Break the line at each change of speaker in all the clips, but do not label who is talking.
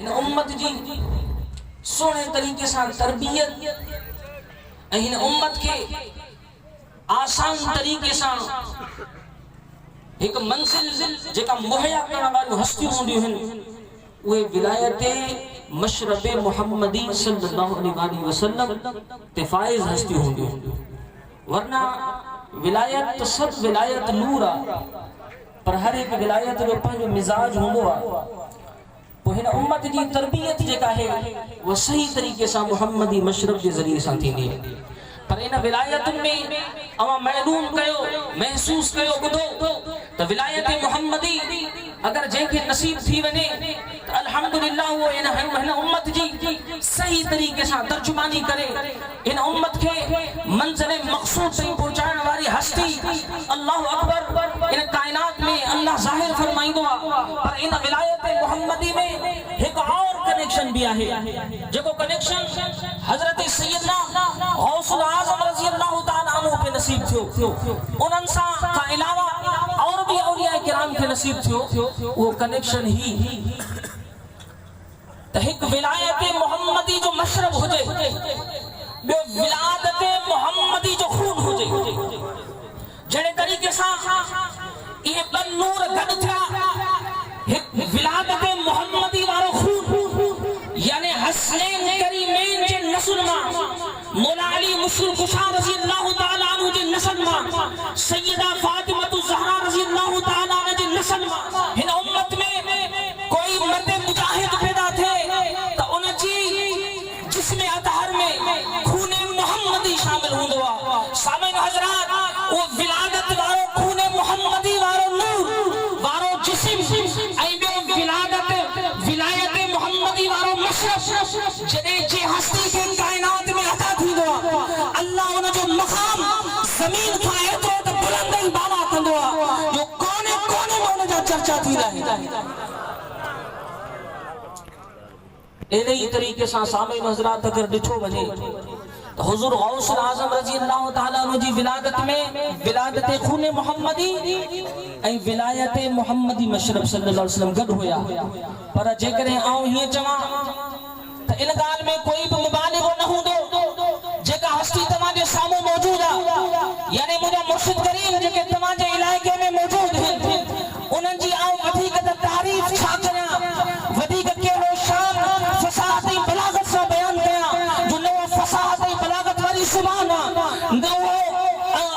इन उम्मत जी सोने तरीके से तरबियत इन उम्मत के आसान तरीके से एक मंजिल जेका मुहैया करण वाली हस्ती होंदी हन वे विलायत मशरब मुहम्मदी सल्लल्लाहु अलैहि वसल्लम ते फाइज हस्ती होंदी। वरना विलायत तो सब विलायत नूर आ, पर हर एक विलायत जो पंहिंजो मिजाज होंदो आ। तो हिन उम्मत जी तरबियत जेका है वो सही तरीके से मुहम्मदी मशरब के जरिए सां थींदी है। पर इन विलायतुनि में अवां महलूम कयो, महसूस कयो, ॿुधो त विलायत मुहम्मदी अगर जंहिंखे नसीब थी वञे त अल्हम्दुलिल्लाह वो इन उम्मत जी सही तरीके से तर्जुमानी करे इन उम्मत के मंज़िल मक़सूद ताईं पहुंचाइण वारी हस्ती अल्लाह अकबर इन कायनात में अल्लाह ज़ाहिर फरमाइंदो आ। पर इन विलायत मुहम्मदी में एक और कनेक्शन भी है, जेको कनेक्शन हजरत सैयदना गौसुल आज़म रज़ी अल्लाह ताला अन्हु के नसीब थियो, उन्हनि सां खां अलावा और भी औलिया किराम के नसीब थियो। वो कनेक्शन ही त हिक विलायत मुहम्मदी जो मशरब हुजे, ॿियो विलादत मुहम्मदी जो खून हुजे। जहिड़े तरीके सां इहे ॿ नूर गॾु थिया, हिक विलादत मुहम्मदी वारो खून यानी हसनैन करीमैन जे नस्ल मां मौला अली मुश्किल कुशा रज़ी अल्लाह ताला अन्हु जे नस्ल मां सैयदा फातिमा ज़हरा रज़ी अल्लाह ताला अन्हा जे नस्ल मां हिन उम्मत में कोई मर्द मुजाहिद पैदा थे तो उन जी जिस्म अतहर में खून मुहम्मदी शामिल हुंदो आ। सामईन हज़रात वो विलादत वारो खून मुहम्मदी वारो नूर वारो जिस्म ऐं ॿियो विलायत मुहम्मदी वारो मशरब जॾहिं जे हस्ती के कायनात में अता थींदो आ, अल्लाह उन जो मक़ाम ज़मीन खां एतिरो त बुलंद ऐं बाला कंदो आ जो कोने कोने में उन जा चर्चा थींदा आहिनि। अहिड़े ई तरीक़े सां सामईन हज़रात अगर ॾिठो वञे तो हुज़ूर गौसुल आज़म रज़ी अल्लाह ताला अन्हु जी विलादत में विलादत खून मुहम्मदी ऐं विलायत मुहम्मदी मशरब सल्लल्लाहु अलैहि वसल्लम गॾु हुया। पर जेकॾहिं आऊं हीअं चवां त इन ॻाल्हि में कोई बि मुबालिगो न हूंदो, जेका हस्ती तव्हां जे साम्हूं मौजूद आहे यानी मुंहिंजा मुर्शिद करीम जेके तव्हां जे इलाइक़े में मौजूद आहिनि उन्हनि जी आऊं वधीक त तारीफ़ छा कयां, वधीक कहिड़ो शान फसाहत ऐं बलागत सां बयान कयां जो न उहो फसाहत ऐं बलागत वारी ज़ुबान आहे, न उहो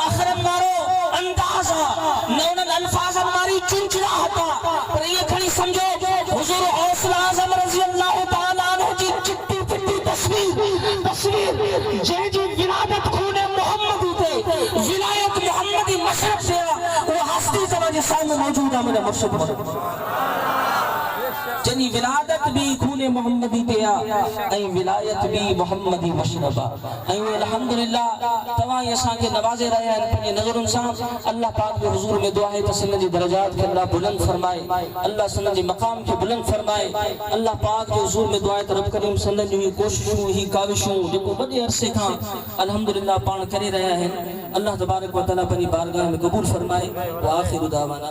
अखरनि वारो अंदाज़ आहे, न उन्हनि अल्फाज़नि वारी चुंचड़ाहट आहे। पर इहे खणी सम्झो हुज़ूर गौसुल आज़म रज़ी अल्लाह ताला अन्हु जी चिट्टी पिट्टी तस्वीर जंहिंजी विलादत खून मुहम्मदी ते विलायत मुहम्मदी मशरब से वो हस्ती तव्हां जे साम्हूं मौजूद आहे मुंहिंजा मुर्शिद जनी विलादत भी खून मुहम्मदी पे आ ऐं विलायत भी मुहम्मदी मशरब आ। ऐं अल्हम्दुलिल्लाह तवां असां के नवाज़े रहिया आहिनि पंहिंजे नज़रुनि सां। अल्लाह पाक के हुज़ूर में दुआ है त सिन जी दरजात के अल्लाह बुलंद फरमाए, अल्लाह सिन जे मकाम के बुलंद फरमाए। अल्लाह पाक के हुज़ूर में दुआ है त रब करीम सिन जी कोशिशूं ही काविशूं जेको वॾे अरसे खां अल्हम्दुलिल्लाह पाण करे रहिया आहिनि, अल्लाह तबारक व तआला पंहिंजी बारगाह में क़बूल फरमाए। व आखिरु दावाना